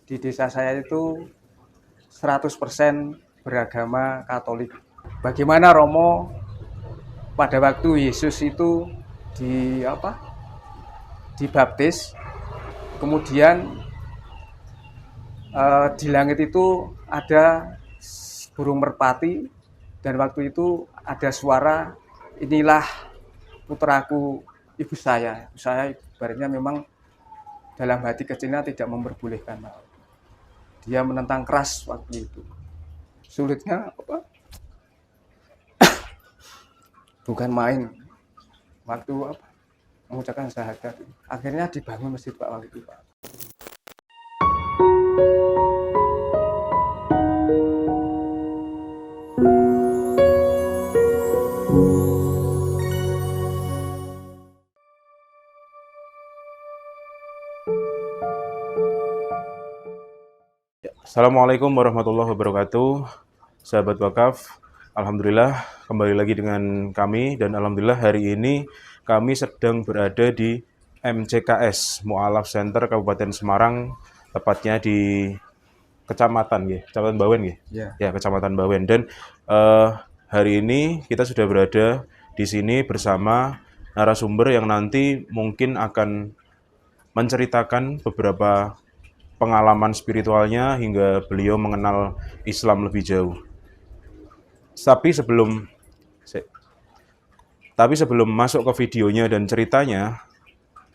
di desa saya itu 100% beragama Katolik. Bagaimana Romo pada waktu Yesus itu dibaptis, kemudian di langit itu ada burung merpati, dan waktu itu ada suara, inilah putraku, ibu saya. Ibu saya ibaratnya memang dalam hati kecilnya tidak memperbolehkan. Dia menentang keras waktu itu. Sulitnya apa? Bukan main. Waktu apa? Mengucapkan syahadat. Akhirnya dibangun masjid Pak waktu itu Pak. Assalamualaikum warahmatullahi wabarakatuh, sahabat wakaf. Alhamdulillah kembali lagi dengan kami, dan alhamdulillah hari ini kami sedang berada di MCKS Mu'alaf Center Kabupaten Semarang, tepatnya di Kecamatan Bawen ya, Kecamatan Bawen. Dan hari ini kita sudah berada di sini bersama narasumber yang nanti mungkin akan menceritakan beberapa pengalaman spiritualnya hingga beliau mengenal Islam lebih jauh. Tapi sebelum masuk ke videonya dan ceritanya,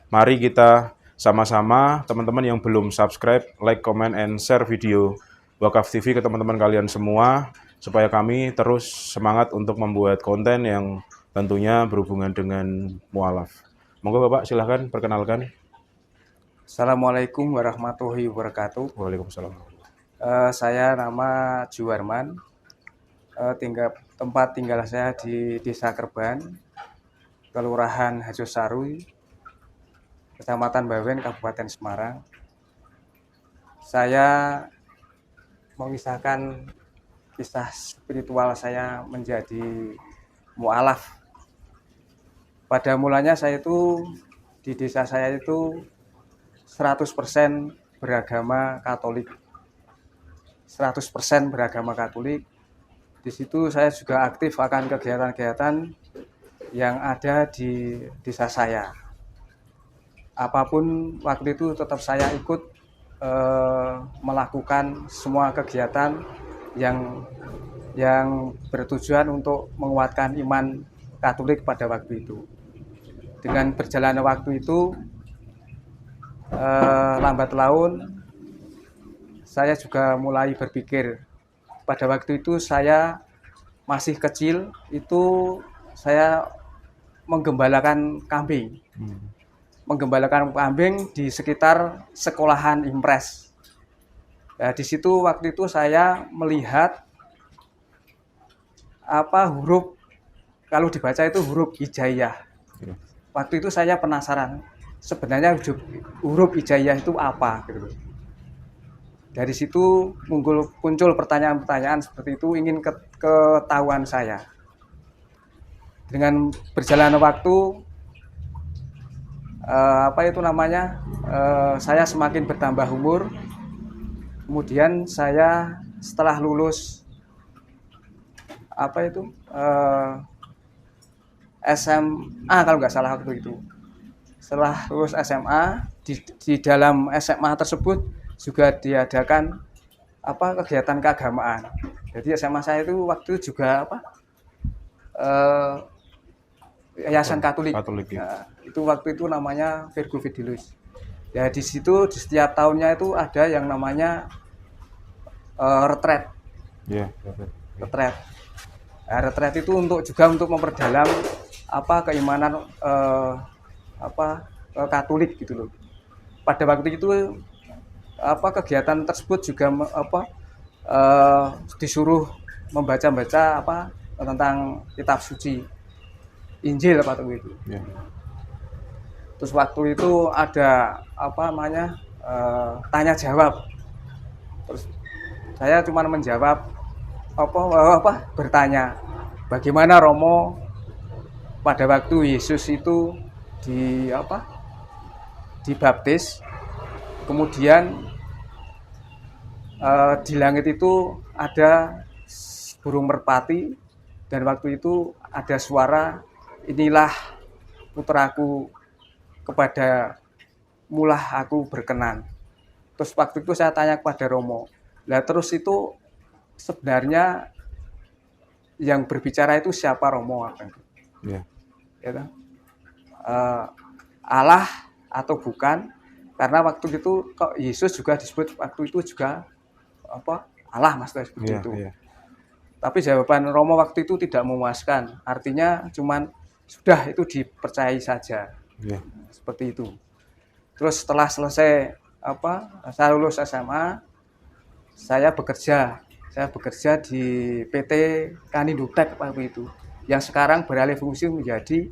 mari kita sama-sama, teman-teman yang belum subscribe, like, comment, and share video Wakaf TV ke teman-teman kalian semua, supaya kami terus semangat untuk membuat konten yang tentunya berhubungan dengan mu'alaf. Monggo Bapak silahkan perkenalkan. Assalamualaikum warahmatullahi wabarakatuh. Waalaikumsalam. Saya nama Juwarman. Tempat tinggal saya di Desa Kerban, Kelurahan Hajosarui, Kecamatan Bawen, Kabupaten Semarang. Saya mengisahkan kisah spiritual saya menjadi mu'alaf. Pada mulanya saya itu di desa saya itu 100% beragama Katolik. 100% beragama Katolik. Di situ saya juga aktif akan kegiatan-kegiatan yang ada di desa saya. Apapun waktu itu tetap saya ikut melakukan semua kegiatan yang bertujuan untuk menguatkan iman Katolik pada waktu itu. Dengan berjalannya waktu itu, lambat laun saya juga mulai berpikir. Pada waktu itu saya masih kecil, itu saya menggembalakan kambing. Menggembalakan kambing di sekitar sekolahan Impres. Nah, di situ waktu itu saya melihat huruf, kalau dibaca itu huruf hijaiyah. Waktu itu saya penasaran, sebenarnya huruf hijaiyah itu apa gitu. Dari situ muncul pertanyaan-pertanyaan seperti itu, ingin ketahuan saya. Dengan berjalannya waktu, saya semakin bertambah umur. Kemudian saya setelah lulus SMA kalau nggak salah waktu itu. Setelah lulus SMA, di dalam SMA tersebut juga diadakan kegiatan keagamaan. Jadi SMA saya itu waktu juga Yayasan Katolik. Ya. Nah, itu waktu itu namanya Virgo Fidelis. Ya, di situ di setiap tahunnya itu ada yang namanya retret. Retret. Nah, retret itu untuk memperdalam keimanan Katolik gitu loh. Pada waktu itu kegiatan tersebut juga disuruh membaca-baca tentang kitab suci, Injil itu. Yeah. Terus waktu itu ada tanya jawab. Terus saya cuma menjawab bertanya, bagaimana Romo pada waktu Yesus itu dibaptis, kemudian Di langit itu ada burung merpati dan waktu itu ada suara, inilah putraku, kepada mulah aku berkenan. Terus waktu itu saya tanya kepada Romo, lah terus itu sebenarnya yang berbicara itu siapa, Romo? Ya. Ya, uh, Allah atau bukan? Karena waktu itu kok Yesus juga disebut waktu itu juga apa, Allah, maksudnya seperti Ya. itu. Ya. Tapi jawaban Romo waktu itu tidak memuaskan. Artinya cuman sudah itu dipercayai saja. Ya. Seperti itu. Terus setelah selesai saya lulus SMA, saya bekerja. Saya bekerja di PT Kanindotech waktu itu. Yang sekarang beralih fungsi menjadi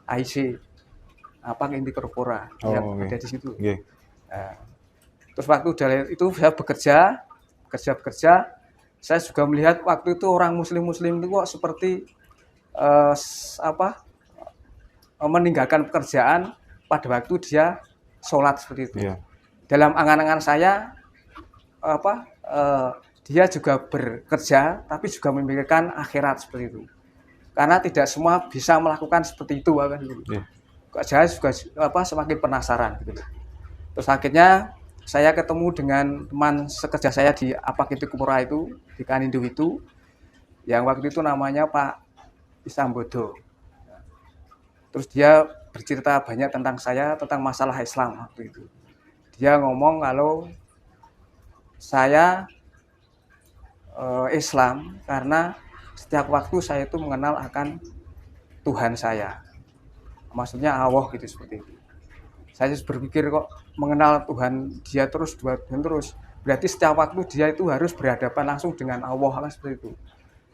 IC, Inti Corpora, yang Oh, oke. ada di situ. Oke. Nah, terus waktu dari itu saya bekerja, saya juga melihat waktu itu orang muslim itu kok seperti eh, apa meninggalkan pekerjaan pada waktu dia sholat seperti itu. Ya. Dalam angan-angan saya dia juga bekerja tapi juga memikirkan akhirat seperti itu. Karena tidak semua bisa melakukan seperti itu kan gitu. Ya. Saya juga semakin penasaran gitu. Terus akhirnya saya ketemu dengan teman sekerja saya di Inti Corpora itu, di Kanindo itu, yang waktu itu namanya Pak Isambodo. Terus dia bercerita banyak tentang saya, tentang masalah Islam waktu itu. Dia ngomong kalau saya Islam karena setiap waktu saya itu mengenal akan Tuhan saya. Maksudnya Allah gitu, seperti itu. Saya berpikir kok mengenal Tuhan dia terus, berarti setiap waktu dia itu harus berhadapan langsung dengan Allah kan, seperti itu.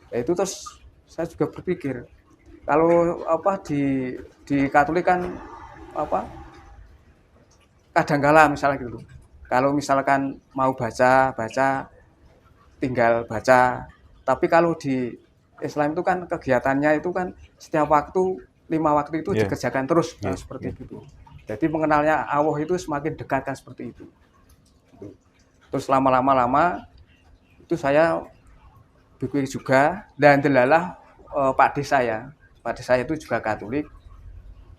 Ya itu terus saya juga berpikir kalau di Katolik kan kadangkala misalnya gitu. Kalau misalkan mau baca tinggal baca. Tapi kalau di Islam itu kan kegiatannya itu kan setiap waktu 5 waktu itu Yeah. dikerjakan terus Yeah. seperti itu. Jadi mengenalnya Allah itu semakin dekat kan, seperti itu. Terus lama itu saya berpikir juga, dan delalah Pak D saya itu juga Katolik.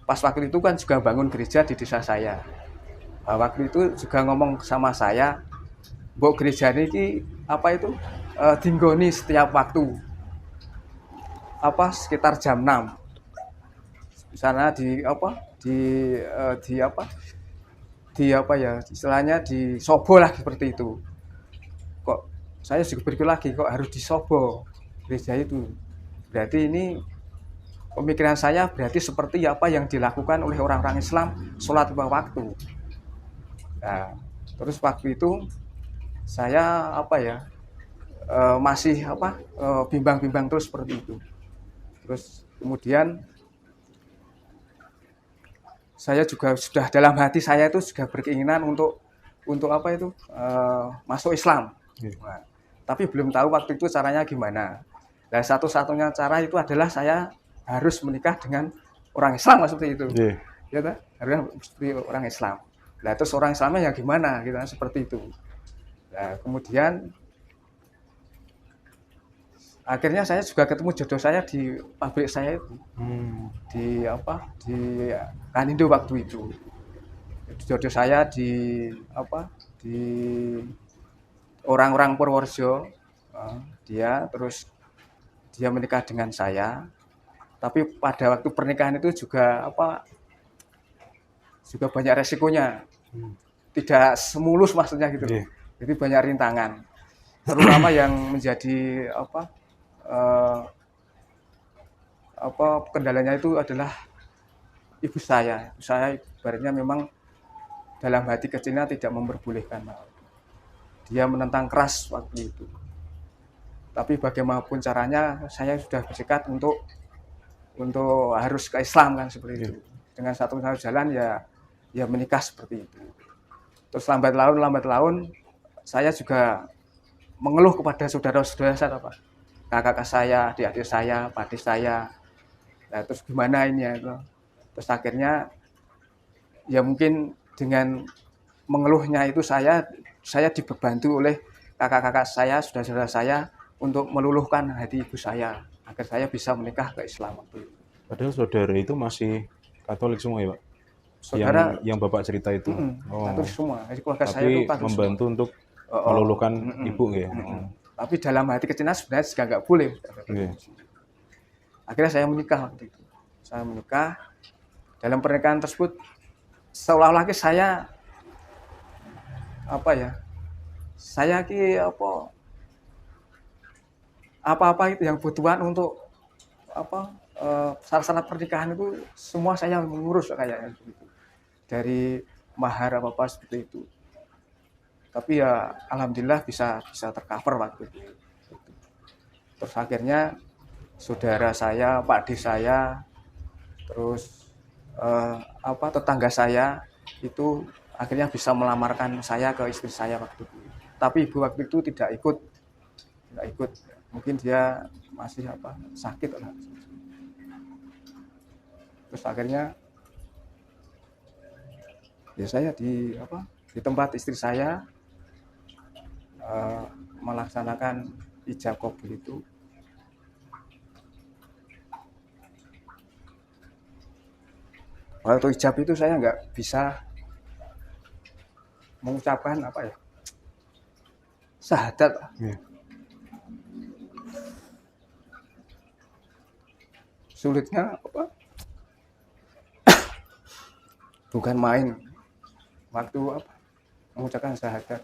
Pas waktu itu kan juga bangun gereja di desa saya. Waktu itu juga ngomong sama saya, "Mbok gereja ini dinggoni setiap waktu sekitar jam 6 di sana istilahnya di sobo lah seperti itu." Kok saya juga berpikir lagi, kok harus disobo gereja itu? Berarti ini pemikiran saya berarti seperti apa yang dilakukan oleh orang-orang Islam, sholat 5 waktu. Nah, terus waktu itu saya masih bimbang-bimbang terus seperti itu. Terus kemudian saya juga sudah dalam hati saya itu juga berkeinginan untuk masuk Islam. Nah, tapi belum tahu waktu itu caranya gimana. Nah, satu-satunya cara itu adalah saya harus menikah dengan orang Islam seperti itu. Ya, harus seperti orang Islam. Nah, terus orang Islamnya ya gimana gitu, seperti itu. Nah, kemudian akhirnya saya juga ketemu jodoh saya di pabrik saya itu. Di Kanindo waktu itu. Jodoh saya di orang-orang Purworejo. Dia menikah dengan saya. Tapi pada waktu pernikahan itu juga banyak resikonya. Tidak semulus maksudnya gitu. Jadi banyak rintangan. Terutama yang menjadi kendalanya itu adalah ibu saya. Ibu saya ibaratnya memang dalam hati kecilnya tidak memperbolehkan. Dia menentang keras waktu itu. Tapi bagaimanapun caranya saya sudah bertekad untuk harus ke Islam kan, seperti itu. Dengan satu jalan ya menikah seperti itu. Terus lambat laun saya juga mengeluh kepada saudara-saudara saya, kakak saya, adik-adik saya, adik saya. Nah, terus gimana ini ya? Terus akhirnya ya mungkin dengan mengeluhnya itu saya dibantu oleh kakak-kakak saya, saudara-saudara saya untuk meluluhkan hati ibu saya agar saya bisa menikah ke Islam waktu itu. Padahal saudara itu masih Katolik semua ya, Pak? Saudara, Yang Bapak cerita itu. Katolik Oh, semua. Jadi keluarga saya itu tapi Katolik semua. membantu untuk Oh, oh, meluluhkan ibu ya. Oh, Tapi dalam hati kecilnya sebenarnya juga nggak boleh. iya. Akhirnya saya menikah waktu itu. Saya menikah. Dalam pernikahan tersebut seolah-olah saya apa ya? Saya apa itu yang butuhan untuk syarat-syarat pernikahan itu semua saya mengurus kayaknya begitu. Dari mahar apa seperti itu. Tapi ya alhamdulillah bisa tercover waktu itu. Terus akhirnya saudara saya, Pak D saya, terus tetangga saya itu akhirnya bisa melamarkan saya ke istri saya waktu itu. Tapi ibu waktu itu tidak ikut. Mungkin dia masih sakit lah. Terus akhirnya ya saya di tempat istri saya melaksanakan ijab qabul itu. Waktu ijab itu saya nggak bisa mengucapkan syahadat. Iya. Sulitnya bukan main waktu mengucapkan syahadat.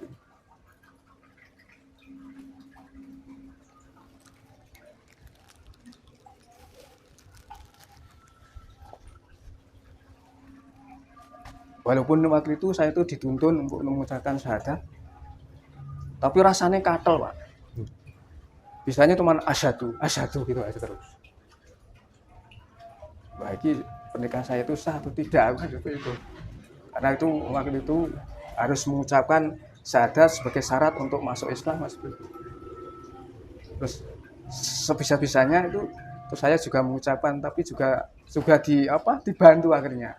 Walaupun waktu itu saya itu dituntun untuk mengucapkan syahadat, tapi rasanya katel, Pak. Bisanya cuma asyhadu gitu aja terus. Bagi pernikahan saya itu sah atau tidak itu. Karena itu waktu itu harus mengucapkan syahadat sebagai syarat untuk masuk Islam, Mas. Terus sebisa-bisanya itu terus saya juga mengucapkan, tapi juga dibantu akhirnya.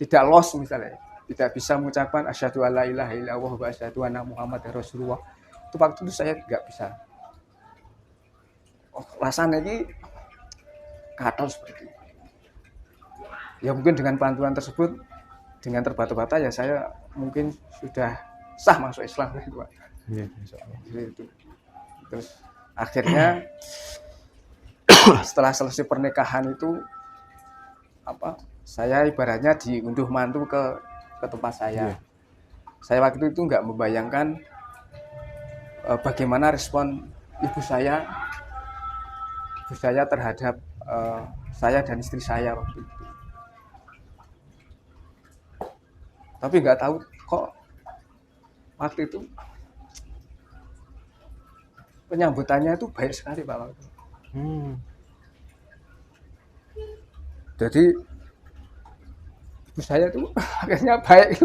Tidak los misalnya, tidak bisa mengucapkan asyhadu alla ilaha illallah wa asyhadu anna muhammadar rasulullah. Itu waktu itu saya nggak bisa. Rasanya ini katal seperti itu. Ya mungkin dengan bantuan tersebut, dengan terbata-bata ya saya mungkin sudah sah masuk Islam gitu, Pak. Iya, insyaallah. Itu. Terus akhirnya setelah selesai pernikahan itu saya ibaratnya diunduh mantu ke tempat saya. Iya. Saya waktu itu nggak membayangkan bagaimana respon ibu saya terhadap saya dan istri saya waktu itu. Tapi nggak tahu kok waktu itu penyambutannya itu baik sekali, Pak. Jadi ibu saya itu akhirnya baik.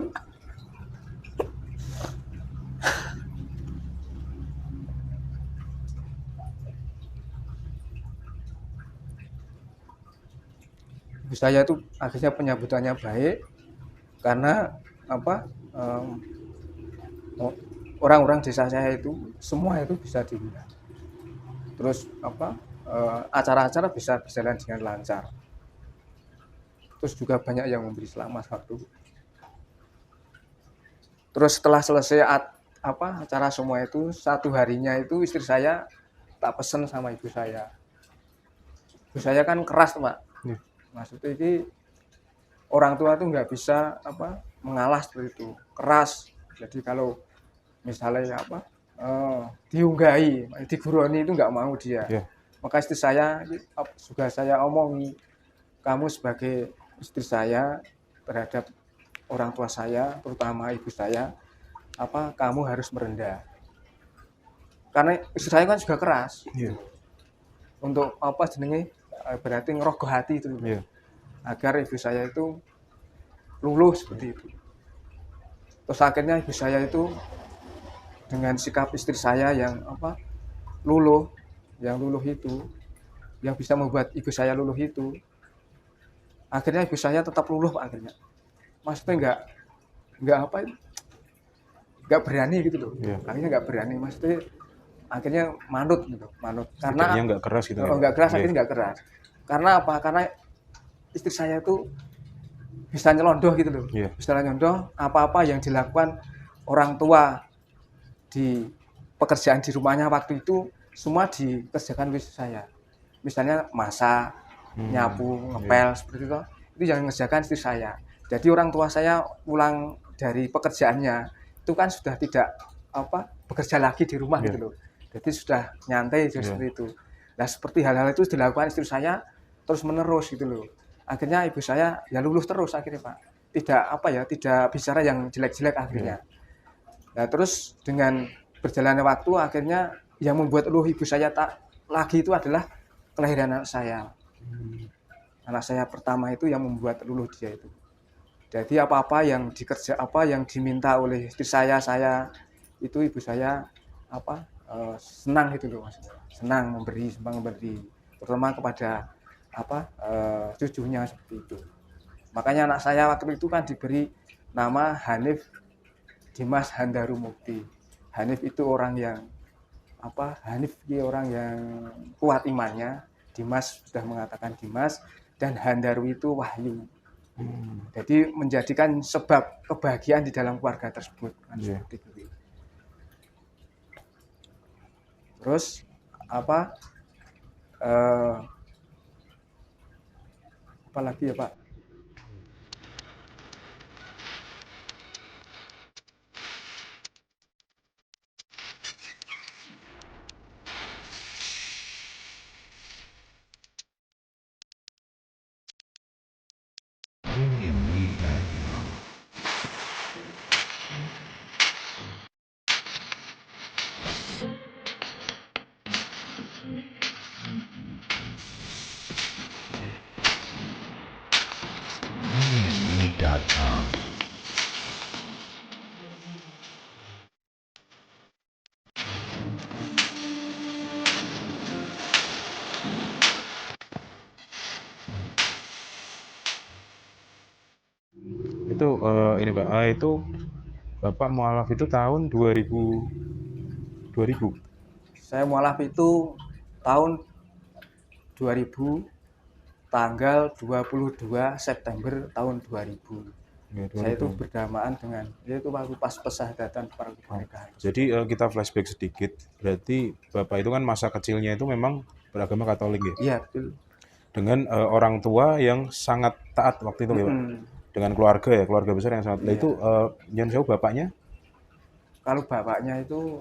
Ibu saya itu akhirnya penyambutannya baik karena orang-orang desa saya itu semua itu bisa diundang. Terus acara-acara bisa berjalan dengan lancar. Terus juga banyak yang memberi selamat waktu. Terus setelah selesai acara semua itu, satu harinya itu istri saya tak pesen sama ibu saya. Ibu saya kan keras, Pak. Maksudnya ini orang tua tuh nggak bisa mengalah seperti itu, keras. Jadi kalau misalnya diunggahi, diguroni itu nggak mau dia. Yeah. Maka istri saya juga saya omongi, kamu sebagai istri saya terhadap orang tua saya, terutama ibu saya, kamu harus merendah. Karena istri saya kan juga keras. Yeah. Untuk berarti ngerogoh hati itu. Yeah. Agar ibu saya itu luluh seperti itu. Terus akhirnya ibu saya itu dengan sikap istri saya yang luluh itu, yang bisa membuat ibu saya luluh itu, akhirnya ibu saya tetap luluh, Pak, akhirnya. Maksudnya nggak berani gitu loh. Iya. Akhirnya nggak berani, maksudnya akhirnya manut gitu, manut. Karena Setidaknya nggak keras gitu ya, Pak? nggak keras, Iya. akhirnya nggak keras. Karena apa? Karena istri saya itu bisa nyelondoh gitu loh. Iya. Bisa nyelondoh apa-apa yang dilakukan orang tua di pekerjaan di rumahnya waktu itu semua dikerjakan oleh saya. Misalnya masak, nyapu, ngepel seperti itu yang mengerjakan istri saya. Jadi orang tua saya pulang dari pekerjaannya itu kan sudah tidak bekerja lagi di rumah gitu loh. Jadi sudah nyantai seperti itu. Nah seperti hal-hal itu dilakukan istri saya terus menerus gitu loh. Akhirnya ibu saya ya luluh terus akhirnya Pak. Tidak bicara yang jelek-jelek akhirnya. Nah terus dengan berjalannya waktu akhirnya yang membuat luluh ibu saya tak lagi itu adalah kelahiran anak saya. Anak saya pertama itu yang membuat luluh dia itu. Jadi apa-apa yang diminta oleh istri saya itu ibu saya senang gitu loh Mas. Senang memberi, terutama kepada cucunya seperti itu. Makanya anak saya waktu itu kan diberi nama Hanif Dimas Handaru Mukti. Hanif itu orang yang kuat imannya. Dimas sudah mengatakan Dimas, dan Handaru itu wahyu. Jadi menjadikan sebab kebahagiaan di dalam keluarga tersebut. Seperti itu. Terus apa lagi ya Pak? Itu ini Pak, itu Bapak mualaf itu tahun 2000. Saya mualaf itu tahun 2000, tanggal 22 September tahun 2000. Ya, Saya itu berdamaan dengan itu waktu pas pesyahadatan para kemerdekaan. Jadi kita flashback sedikit, berarti Bapak itu kan masa kecilnya itu memang beragama Katolik ya? Iya betul. Dengan orang tua yang sangat taat waktu itu ya Pak? Dengan keluarga besar yang sangat. Nah itu yang jauh bapaknya? Kalau bapaknya itu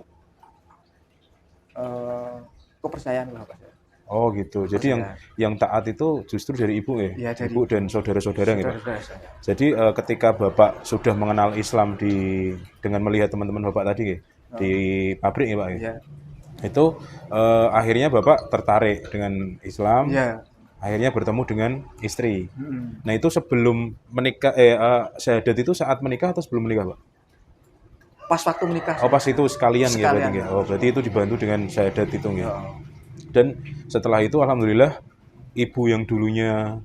kepercayaan bapak saya. Oh gitu. Jadi yang taat itu justru dari ibu ya? Iya, dari ibu dan saudara-saudara gitu. saudara saya. Jadi ketika Bapak sudah mengenal Islam dengan melihat teman-teman Bapak tadi ya, di pabrik ya Pak ya? Iya. Itu akhirnya Bapak tertarik dengan Islam. Iya. Akhirnya bertemu dengan istri. Nah itu sebelum menikah, syahadat itu saat menikah atau sebelum menikah Pak? Pas waktu menikah. Oh pas itu sekalian ya berarti ya? Sekalian. Oh berarti itu dibantu dengan syahadat itu ya? Dan setelah itu alhamdulillah ibu yang dulunya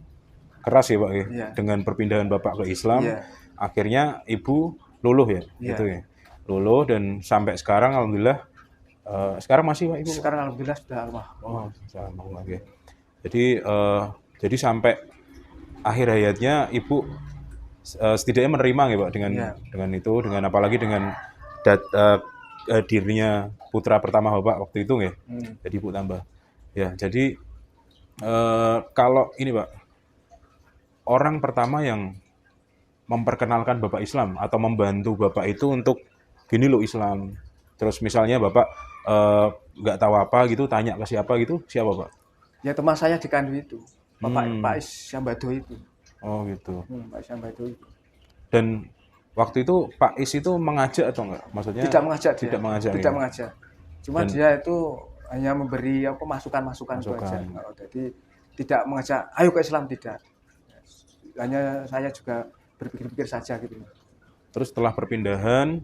keras ya Pak ya, Iya. dengan perpindahan Bapak ke Islam, Iya. akhirnya ibu luluh ya, Iya. gitu ya. Luluh dan sampai sekarang alhamdulillah, sekarang masih Pak ibu? Sekarang alhamdulillah sudah Oh, alhamdulillah. Okay. Jadi sampai akhir hayatnya ibu setidaknya menerima ya Pak dengan itu, dengan apalagi dengan dirinya putra pertama Bapak waktu itu ya. Jadi ibu tambah. Ya, jadi kalau ini Pak, orang pertama yang memperkenalkan Bapak Islam atau membantu Bapak itu untuk gini loh Islam. Terus misalnya Bapak nggak tahu apa gitu, tanya ke siapa gitu, siapa Pak? Ya teman saya di Kandu itu, Pak Isyambado itu. Oh gitu. Pak Isyambado itu. Dan waktu itu Pak Is itu mengajak atau enggak? Maksudnya tidak mengajak. Tidak mengajak. Cuma dia itu hanya memberi masukan-masukan saja. Jadi tidak mengajak ayo ke Islam, tidak. Hanya saya juga berpikir-pikir saja gitu. Terus setelah perpindahan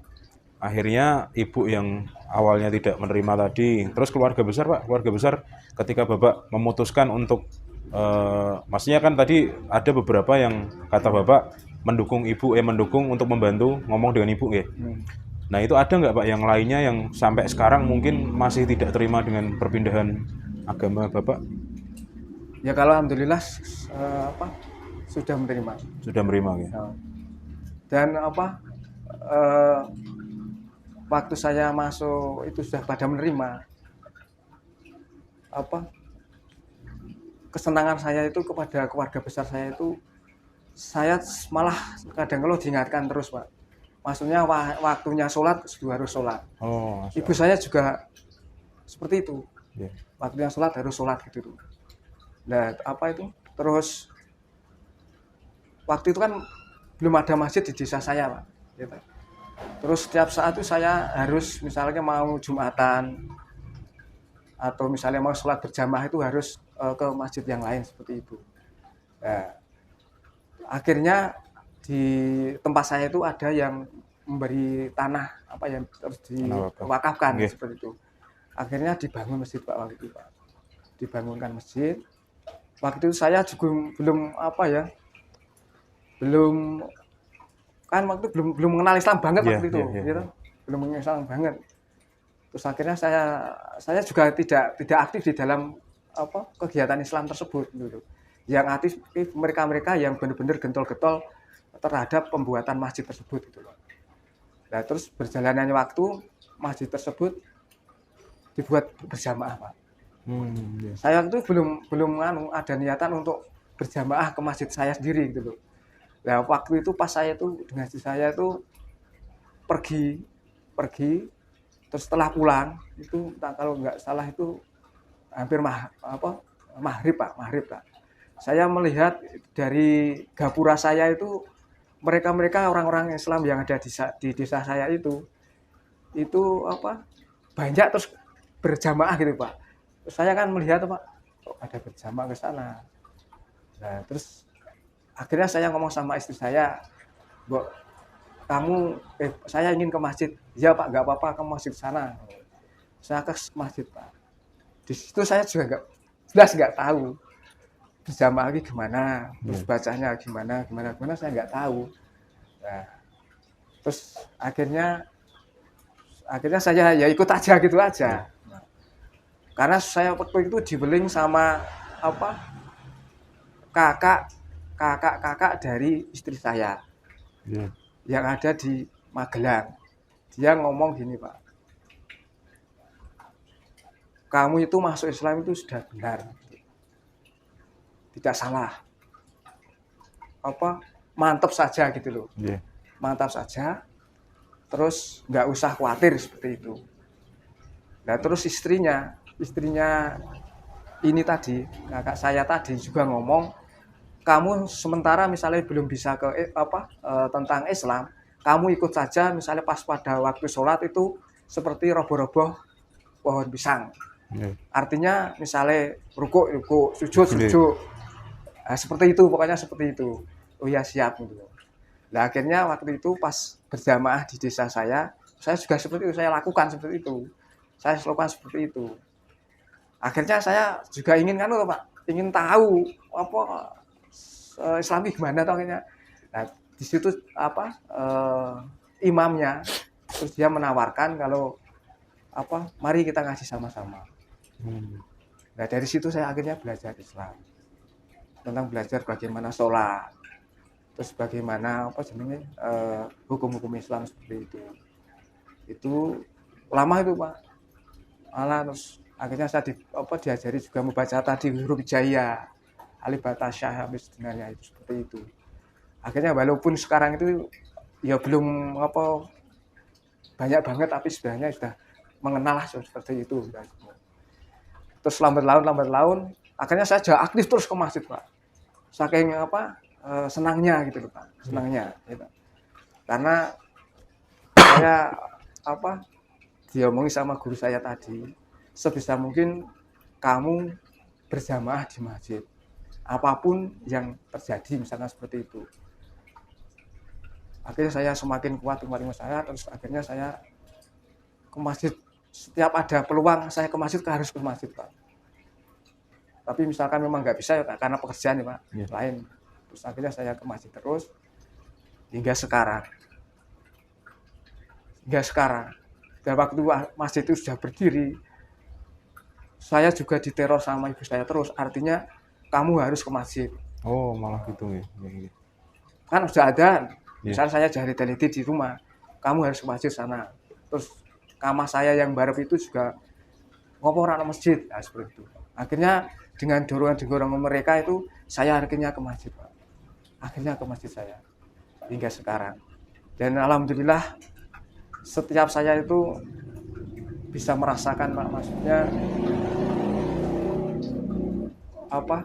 akhirnya ibu yang awalnya tidak menerima tadi, terus keluarga besar Pak, keluarga besar ketika Bapak memutuskan untuk maksudnya kan tadi ada beberapa yang kata Bapak mendukung untuk membantu ngomong dengan ibu ya. Nah itu ada nggak Pak yang lainnya yang sampai sekarang mungkin masih tidak terima dengan perpindahan agama Bapak? Ya kalau alhamdulillah apa sudah menerima. Sudah menerima ya? Nah, dan apa eh, waktu saya masuk itu sudah pada menerima, apa kesenangan saya itu kepada keluarga besar saya itu, saya malah kadang kalau diingatkan terus Pak. Maksudnya waktunya sholat sudah harus sholat. Oh, Masya Ibu Allah. saya juga seperti itu. Ya. Waktunya sholat harus sholat gitu. Nah apa itu terus waktu itu kan belum ada masjid di desa saya Pak. Gitu. Terus setiap saat itu saya harus misalnya mau Jumatan atau misalnya mau sholat berjamaah itu harus ke masjid yang lain seperti itu. Nah, akhirnya di tempat saya itu ada yang memberi tanah apa yang terus Kenapa Pak? diwakafkan Oke. seperti itu. Akhirnya dibangun masjid Pak waktu itu Pak. Dibangunkan masjid. Waktu itu saya juga belum apa ya, belum kan waktu belum mengenal Islam banget Iya, waktu itu, iya, iya. gitu. Belum mengenal Islam banget. Terus akhirnya saya juga tidak aktif di dalam apa kegiatan Islam tersebut gitu. Yang aktif mereka-mereka yang benar-benar gentol-getol terhadap pembuatan masjid tersebut gitu loh. Nah, terus berjalannya waktu masjid tersebut dibuat berjamaah, Pak. Iya. Saya itu belum ada niatan untuk berjamaah ke masjid saya sendiri gitu loh. Nah, waktu itu pas saya itu dengan istri saya itu pergi pergi terus setelah pulang itu kalau nggak salah itu hampir maghrib Pak. Saya melihat dari gapura saya itu mereka orang-orang Islam yang ada di desa saya itu apa banyak terus berjamaah gitu Pak. Terus saya kan melihat Pak, kok ada berjamaah ke sana. Nah, terus akhirnya saya ngomong sama istri saya, "Bu, kamu saya ingin ke masjid." "Ya Pak, nggak apa-apa, kamu masjid sana." Saya ke masjid Pak. Di situ saya juga jelas nggak tahu berjamaah lagi gimana, terus Iya. bacanya gimana saya nggak tahu. Nah, terus akhirnya saya ya ikut aja gitu Iya. aja. Nah, karena saya waktu itu dibeling sama apa kakak dari istri saya Iya. yang ada di Magelang. Dia ngomong gini Pak, kamu itu masuk Islam itu sudah benar, tidak salah. Apa mantap saja gitu loh, Iya. mantap saja. Terus nggak usah khawatir seperti itu. Nah terus istrinya ini tadi kakak saya tadi juga ngomong, kamu sementara misalnya belum bisa tentang Islam, kamu ikut saja misalnya pas pada waktu sholat itu seperti roboh-roboh pohon pisang. Iya. Artinya misalnya rukuk, sujud, Boleh. Nah, seperti itu, pokoknya seperti itu. Oh ya siap gitu. Nah akhirnya waktu itu pas berjamaah di desa saya juga seperti itu, saya lakukan seperti itu. Saya lakukan seperti itu. Akhirnya saya juga ingin kan Pak, ingin tahu apa Islami gimana toh akhirnya. Nah, di situ imamnya terus dia menawarkan kalau mari kita ngaji sama-sama. Nah, dari situ saya akhirnya belajar Islam. Tentang belajar bagaimana sholat, terus bagaimana hukum-hukum Islam seperti itu. Itu lama itu Pak. Malah terus akhirnya saya diajari juga membaca tadi huruf hijaiyah, alif ba ta sya habis sebenarnya itu seperti itu. Akhirnya walaupun sekarang itu ya belum banyak banget tapi sebenarnya sudah mengenal lah seperti itu. Terus lambat laun akhirnya saya juga aktif terus ke masjid Pak. Saking senangnya gitu loh Pak, senangnya gitu. Karena saya diomongin sama guru saya tadi, sebisa mungkin kamu berjamaah di masjid. Apapun yang terjadi misalnya seperti itu. Akhirnya saya semakin kuat saya, terus akhirnya saya ke masjid. Setiap ada peluang saya ke masjid, harus ke masjid Pak. Tapi misalkan memang nggak bisa ya karena pekerjaan ya Pak, lain. Terus akhirnya saya ke masjid terus hingga sekarang. hingga sekarang. Dan waktu masjid itu sudah berdiri, saya juga diteror sama ibu saya terus. Artinya kamu harus ke masjid. Oh, malah gitu ya. Kan sudah ada, Iya. misalnya saya jahit-jahit di rumah, kamu harus ke masjid sana. Terus kamar saya yang barep itu juga ngopo ora masjid, nah, seperti itu. Akhirnya dengan dorongan-dorongan mereka itu saya akhirnya ke masjid, Pak. Akhirnya ke masjid saya hingga sekarang. Dan alhamdulillah setiap saya itu bisa merasakan, Pak, maksudnya apa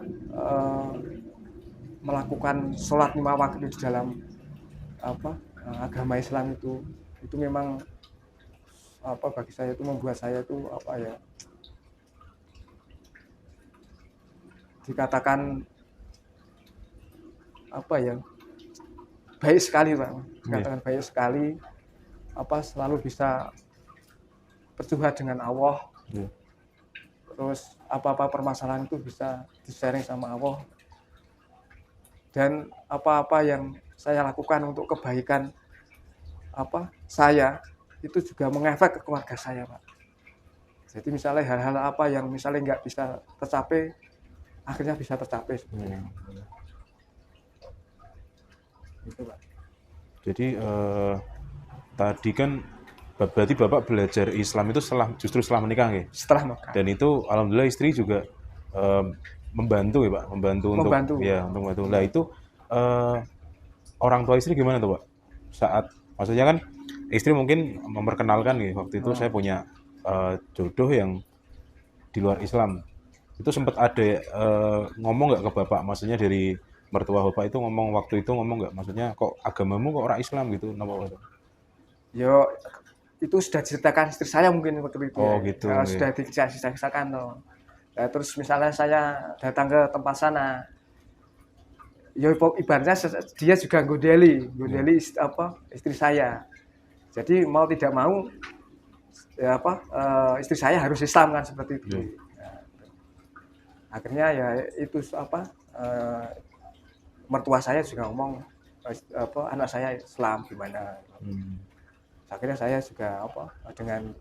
melakukan sholat 5 waktu di dalam agama Islam itu memang bagi saya itu membuat saya itu dikatakan baik sekali, Pak, dikatakan baik sekali, selalu bisa berjumpa dengan Allah. Terus apa-apa permasalahan itu bisa di-sharing sama Allah, dan apa-apa yang saya lakukan untuk kebaikan saya itu juga mengefek ke keluarga saya, Pak. Jadi misalnya hal-hal apa yang misalnya nggak bisa tercapai, akhirnya bisa tercapai. Gitu, Pak. Jadi tadi kan berarti Bapak belajar Islam itu justru setelah menikah ya? Setelah menikah. Dan itu alhamdulillah istri juga membantu ya, Pak, membantu. Untuk lah itu orang tua istri gimana tuh, Pak? Saat maksudnya kan istri mungkin memperkenalkan nih, waktu itu saya punya jodoh yang di luar Islam. Itu sempat ada ngomong nggak ke Bapak? Maksudnya dari mertua Bapak itu waktu itu ngomong nggak? Maksudnya kok agamamu kok orang Islam gitu? Kenapa? Yo, itu sudah diceritakan istri saya mungkin waktu itu. Oh, gitu. Sudah diceritakan loh. Nah, terus misalnya saya datang ke tempat sana, ya ibaratnya dia juga godeli istri saya. Jadi mau tidak mau ya istri saya harus Islam kan, seperti itu. Nah, akhirnya ya itu mertua saya juga ngomong anak saya Islam gimana. Akhirnya saya juga dengan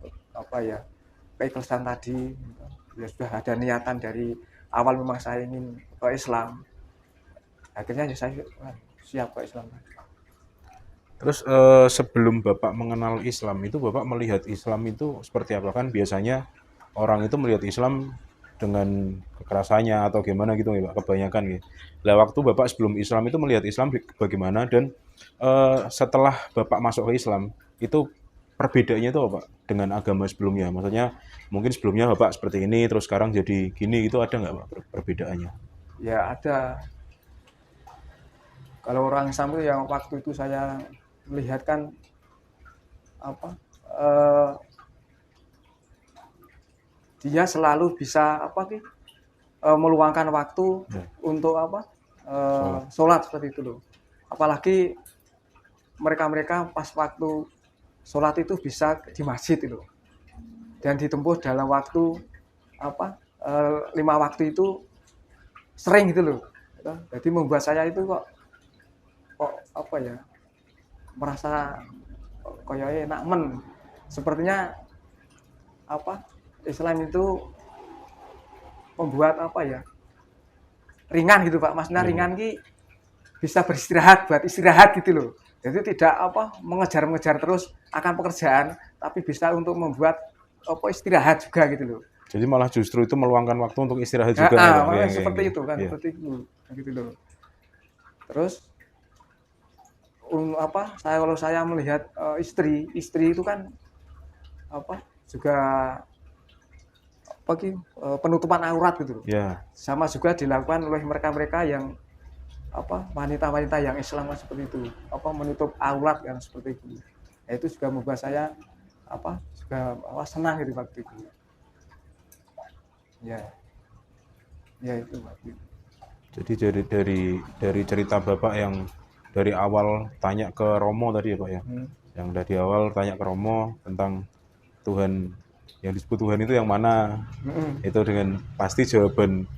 keikhlasan tadi, ya sudah ada niatan dari awal memang saya ingin ke Islam. Akhirnya ya saya siap ke Islam. Terus sebelum Bapak mengenal Islam itu, Bapak melihat Islam itu seperti apa? Kan biasanya orang itu melihat Islam dengan kekerasannya atau gimana gitu ya, Pak, kebanyakan gitu. Lah waktu Bapak sebelum Islam itu melihat Islam bagaimana, dan setelah Bapak masuk ke Islam itu perbedaannya itu apa, Pak, dengan agama sebelumnya? Maksudnya mungkin sebelumnya Bapak seperti ini terus sekarang jadi gini, itu ada nggak, Pak, perbedaannya? Ya ada. Kalau orang Islam itu yang waktu itu saya melihat kan dia selalu bisa meluangkan waktu untuk sholat seperti itu loh. Apalagi mereka pas waktu sholat itu bisa di masjid itu, dan ditempuh dalam waktu 5 waktu itu sering gitu loh. Jadi membuat saya itu kok merasa koyoke enak men. Sepertinya Islam itu membuat ringan gitu, Pak. Maksudnya ringan bisa beristirahat, buat istirahat gitu loh. Jadi tidak mengejar-mengejar terus akan pekerjaan, tapi bisa untuk membuat istirahat juga gitu loh. Jadi malah justru itu meluangkan waktu untuk istirahat juga. Seperti itu kan, seperti itu gitu loh. Terus kalau saya melihat istri itu kan juga penutupan aurat gitu loh. Sama juga dilakukan oleh mereka yang wanita-wanita yang Islam seperti itu, menutup aurat kan, seperti itu. Ya, itu juga membuat saya juga senang gitu waktu itu. Ya itu waktu itu. Jadi dari cerita Bapak yang dari awal tanya ke Romo tadi ya, Pak ya. Yang dari awal tanya ke Romo tentang Tuhan, yang disebut Tuhan itu yang mana? Itu dengan pasti jawaban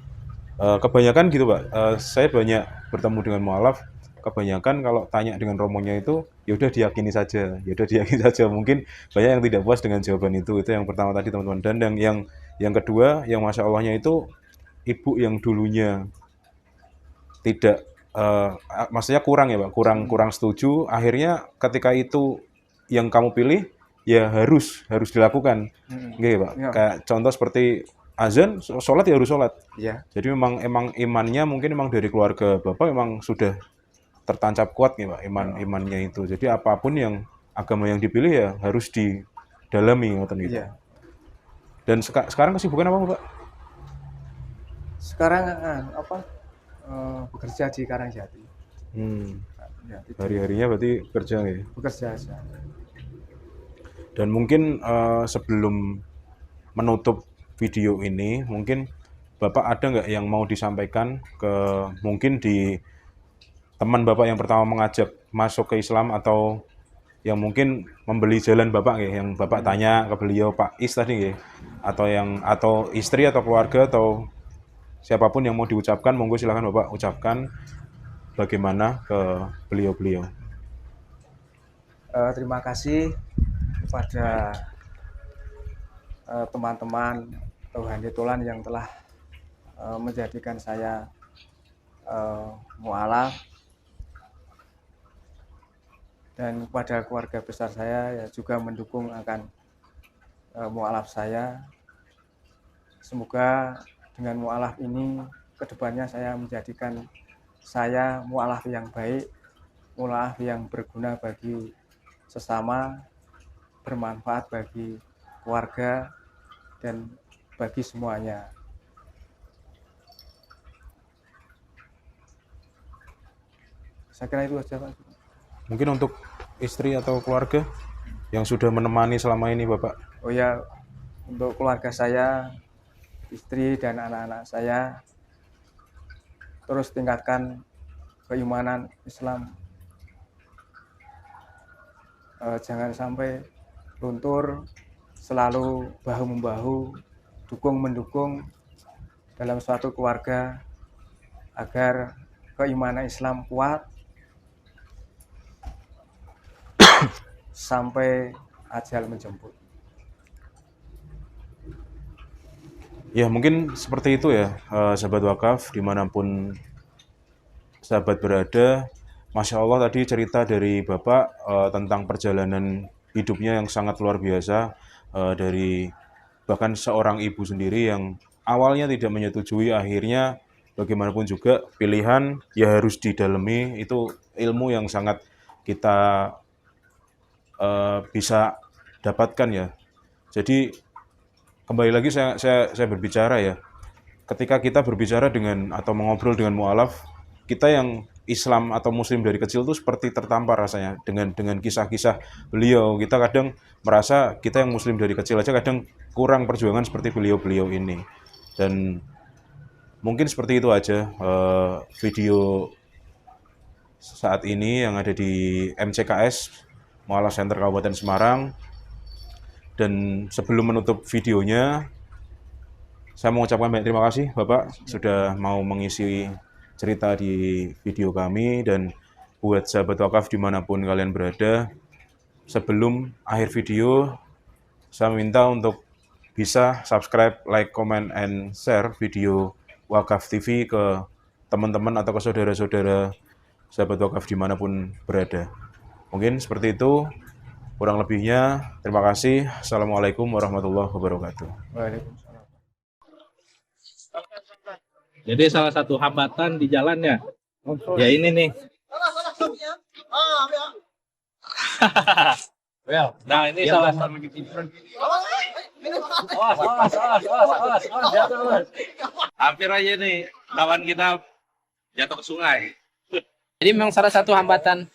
kebanyakan gitu, Pak. Saya banyak bertemu dengan mualaf, kebanyakan kalau tanya dengan romonya itu ya udah diyakini saja, ya udah diyakini saja. Mungkin banyak yang tidak puas dengan jawaban itu yang pertama tadi teman-teman. Dan yang kedua yang masya Allahnya itu ibu yang dulunya tidak maksudnya kurang ya Pak, kurang setuju. Akhirnya ketika itu yang kamu pilih ya harus dilakukan, gitu Pak. Ya. Kayak contoh seperti azan, sholat ya harus sholat. Iya. Jadi emang imannya mungkin emang dari keluarga Bapak emang sudah tertancap kuat nih Pak, imannya itu. Jadi apapun yang agama yang dipilih ya harus didalami ngoten gitu. Iya. Dan sekarang kesibukan apa Pak? Sekarang bekerja di Karangjati. Ya, Hari-harinya berarti kerja ya. bekerja saja. Dan mungkin sebelum menutup video ini, mungkin Bapak ada nggak yang mau disampaikan ke mungkin di teman Bapak yang pertama mengajak masuk ke Islam atau yang mungkin membeli jalan Bapak ya, yang Bapak tanya ke beliau Pak Is tadi ya, atau istri atau keluarga atau siapapun yang mau diucapkan, monggo silakan Bapak ucapkan bagaimana ke beliau-beliau. Terima kasih kepada teman-teman atau handitulan yang telah menjadikan saya mualaf, dan kepada keluarga besar saya ya juga mendukung akan mualaf saya. Semoga dengan mualaf ini kedepannya saya menjadikan saya mualaf yang baik, mualaf yang berguna bagi sesama, bermanfaat bagi keluarga dan bagi semuanya. Saya kira itu saja Pak. Mungkin untuk istri atau keluarga yang sudah menemani selama ini Bapak. Oh ya, untuk keluarga saya, istri dan anak-anak saya, terus tingkatkan keimanan Islam. Jangan sampai luntur, selalu bahu-membahu, dukung-mendukung dalam suatu keluarga agar keimanan Islam kuat sampai ajal menjemput. Ya mungkin seperti itu ya, sahabat wakaf dimanapun sahabat berada. Masya Allah tadi cerita dari Bapak tentang perjalanan hidupnya yang sangat luar biasa, dari bahkan seorang ibu sendiri yang awalnya tidak menyetujui, akhirnya bagaimanapun juga pilihan ya harus didalami. Itu ilmu yang sangat kita bisa dapatkan ya. Jadi kembali lagi saya berbicara ya, ketika kita berbicara dengan atau mengobrol dengan mualaf, kita yang Islam atau Muslim dari kecil itu seperti tertampar rasanya dengan kisah-kisah beliau. Kita kadang merasa kita yang Muslim dari kecil aja kadang kurang perjuangan seperti beliau-beliau ini. Dan mungkin seperti itu aja video saat ini yang ada di MCKS Mualaf Center Kabupaten Semarang. Dan sebelum menutup videonya, saya mengucapkan banyak terima kasih Bapak sudah mau mengisi cerita di video kami. Dan buat sahabat wakaf dimanapun kalian berada, sebelum akhir video saya minta untuk bisa subscribe, like, comment, and share video Wakaf TV ke teman-teman atau ke saudara-saudara sahabat wakaf dimanapun berada. Mungkin seperti itu, kurang lebihnya terima kasih. Assalamualaikum warahmatullahi wabarakatuh. Waalaikumsalam. Jadi salah satu hambatan di jalan ya ini nih. Nah ini salah satu. Hampir aja nih kawan kita jatuh ke sungai. Jadi memang salah satu hambatan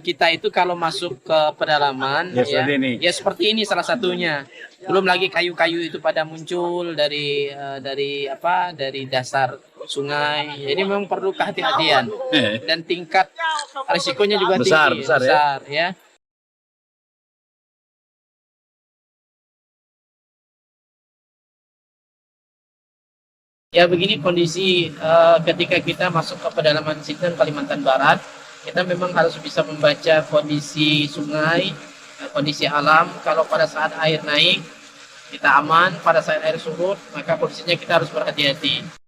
kita itu kalau masuk ke pedalaman ya seperti ini salah satunya. Belum lagi kayu-kayu itu pada muncul dari dasar sungai. Jadi memang perlu kehati-hatian dan tingkat risikonya juga tinggi, besar ya. Ya begini kondisi ketika kita masuk ke pedalaman Sintang, Kalimantan Barat, kita memang harus bisa membaca kondisi sungai, kondisi alam. Kalau pada saat air naik, kita aman. Pada saat air surut, maka kondisinya kita harus berhati-hati.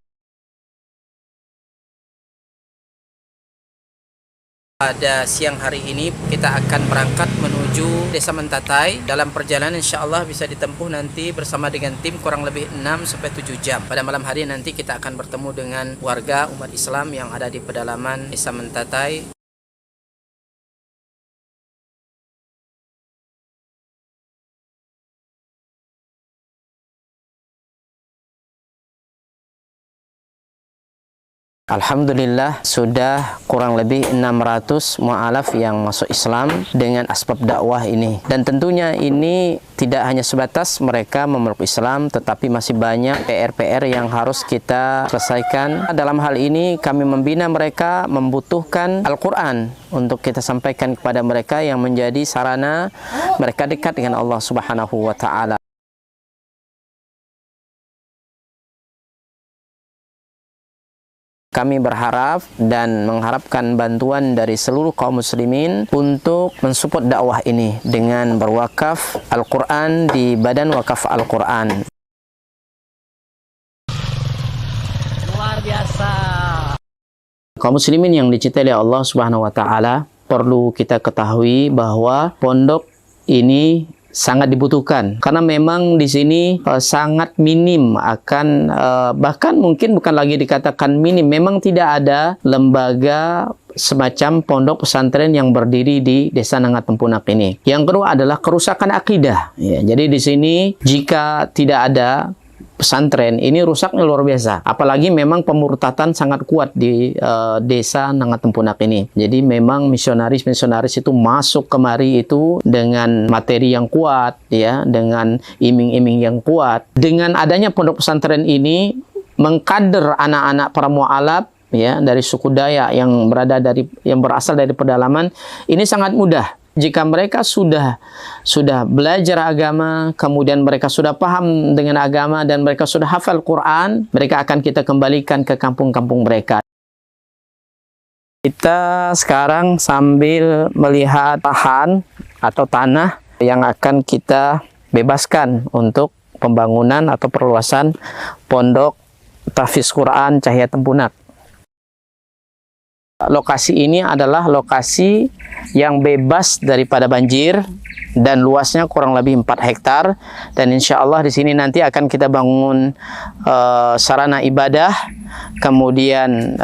Pada siang hari ini kita akan berangkat menuju Desa Mentatai. Dalam perjalanan insya Allah bisa ditempuh nanti bersama dengan tim kurang lebih 6-7 jam. Pada malam hari nanti kita akan bertemu dengan warga umat Islam yang ada di pedalaman Desa Mentatai. Alhamdulillah sudah kurang lebih 600 mu'alaf yang masuk Islam dengan asbab dakwah ini. Dan tentunya ini tidak hanya sebatas mereka memeluk Islam, tetapi masih banyak PR-PR yang harus kita selesaikan. Dalam hal ini kami membina mereka membutuhkan Al-Quran untuk kita sampaikan kepada mereka yang menjadi sarana mereka dekat dengan Allah Subhanahu wa Ta'ala. Kami berharap dan mengharapkan bantuan dari seluruh kaum muslimin untuk mensupport dakwah ini dengan berwakaf Al-Quran di Badan Wakaf Al-Quran. Luar biasa. Kaum muslimin yang dicintai oleh Allah Subhanahu wa Ta'ala, perlu kita ketahui bahwa pondok ini sangat dibutuhkan karena memang di sini sangat minim akan bahkan mungkin bukan lagi dikatakan minim, memang tidak ada lembaga semacam pondok pesantren yang berdiri di Desa Nangat Tempunak ini. Yang kedua adalah kerusakan akidah. Ya, jadi di sini jika tidak ada pesantren ini rusaknya luar biasa. Apalagi memang pemurtatan sangat kuat di Desa Nangat Tempunak ini. Jadi memang misionaris-misionaris itu masuk kemari itu dengan materi yang kuat, ya, dengan iming-iming yang kuat. Dengan adanya pondok pesantren ini mengkader anak-anak para mu'alaf, ya, dari suku Dayak yang berasal dari pedalaman ini sangat mudah. Jika mereka sudah belajar agama, kemudian mereka sudah paham dengan agama dan mereka sudah hafal Quran, mereka akan kita kembalikan ke kampung-kampung mereka. Kita sekarang sambil melihat lahan atau tanah yang akan kita bebaskan untuk pembangunan atau perluasan pondok tahfiz Quran Cahaya Tempunak. Lokasi ini adalah lokasi yang bebas daripada banjir dan luasnya kurang lebih 4 hektar, dan insya Allah di sini nanti akan kita bangun sarana ibadah, kemudian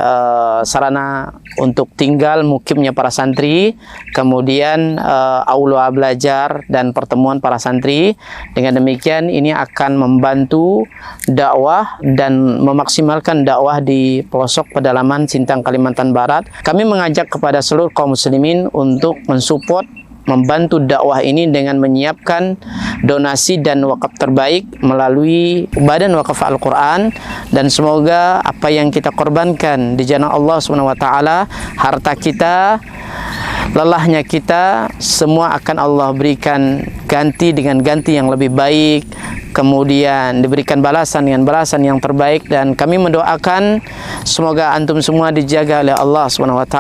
sarana untuk tinggal mukimnya para santri, kemudian aula belajar dan pertemuan para santri. Dengan demikian ini akan membantu dakwah dan memaksimalkan dakwah di pelosok pedalaman Sintang Kalimantan Barat. Kami mengajak kepada seluruh kaum muslimin untuk mensupport, membantu dakwah ini dengan menyiapkan donasi dan wakaf terbaik melalui Badan Wakaf Al-Quran, dan semoga apa yang kita korbankan di jalan Allah SWT, harta kita, lelahnya kita, semua akan Allah berikan ganti dengan ganti yang lebih baik, kemudian diberikan balasan dengan balasan yang terbaik. Dan kami mendoakan semoga antum semua dijaga oleh Allah SWT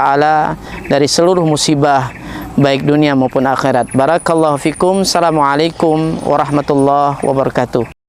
dari seluruh musibah baik dunia maupun akhirat. Barakallahu fikum. Assalamualaikum warahmatullahi wabarakatuh.